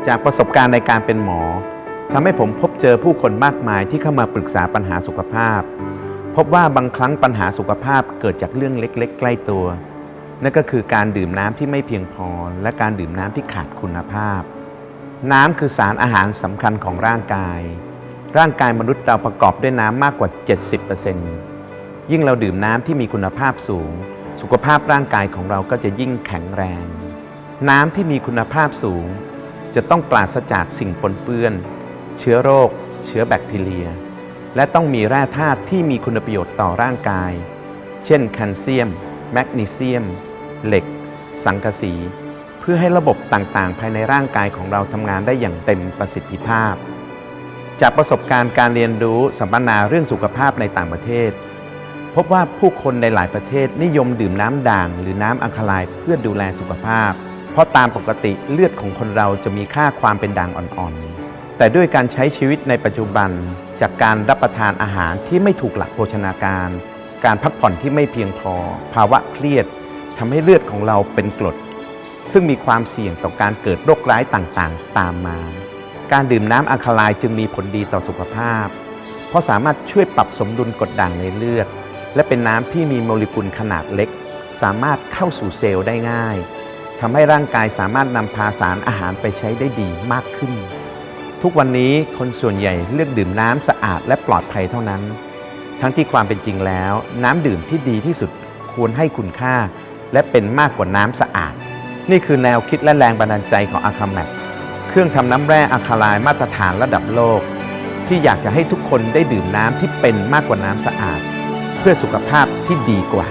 จากประสบการณ์ในการเป็นหมอทำให้ผมพบเจอผู้คนมากมายที่เข้ามาปรึกษาปัญหาสุขภาพพบว่าบางครั้งปัญหาสุขภาพเกิดจากเรื่องเล็กๆใกล้ตัวนั่นก็คือการดื่มน้ำที่ไม่เพียงพอและการดื่มน้ำที่ขาดคุณภาพน้ำคือสารอาหารสำคัญของร่างกายมนุษย์เราประกอบด้วยน้ำมากกว่า 70%ยิ่งเราดื่มน้ำที่มีคุณภาพสูงสุขภาพร่างกายของเราก็จะยิ่งแข็งแรงน้ำที่มีคุณภาพสูงจะต้องปราศจากสิ่งปนเปื้อนเชื้อโรคเชื้อแบคทีเรียและต้องมีแร่ธาตุที่มีคุณประโยชน์ต่อร่างกายเช่นแคลเซียมแมกนีเซียมเหล็กสังกะสีเพื่อให้ระบบต่างๆภายในร่างกายของเราทำงานได้อย่างเต็มประสิทธิภาพจากประสบการณ์การเรียนรู้สัมมนาเรื่องสุขภาพในต่างประเทศพบว่าผู้คนในหลายประเทศนิยมดื่มน้ำด่างหรือน้ำอัลคาไลน์เพื่อดูแลสุขภาพเพราะตามปกติเลือดของคนเราจะมีค่าความเป็นด่างอ่อนๆแต่ด้วยการใช้ชีวิตในปัจจุบันจากการรับประทานอาหารที่ไม่ถูกหลักโภชนาการพักผ่อนที่ไม่เพียงพอภาวะเครียดทำให้เลือดของเราเป็นกรดซึ่งมีความเสี่ยงต่อการเกิดโรคร้ายต่างๆตามมาการดื่มน้ำอัลคาไลน์จึงมีผลดีต่อสุขภาพเพราะสามารถช่วยปรับสมดุลกรดด่างในเลือดและเป็นน้ำที่มีโมเลกุลขนาดเล็กสามารถเข้าสู่เซลล์ได้ง่ายทำให้ร่างกายสามารถนำพาสารอาหารไปใช้ได้ดีมากขึ้นทุกวันนี้คนส่วนใหญ่เลือกดื่มน้ำสะอาดและปลอดภัยเท่านั้นทั้งที่ความเป็นจริงแล้วน้ำดื่มที่ดีที่สุดควรให้คุณค่าและเป็นมากกว่าน้ำสะอาดนี่คือแนวคิดและแรงบันดาลใจของอะคาแมปเครื่องทำน้ำแร่อัลคาไลน์มาตรฐานระดับโลกที่อยากจะให้ทุกคนได้ดื่มน้ำที่เป็นมากกว่าน้ำสะอาดเพื่อสุขภาพที่ดีกว่า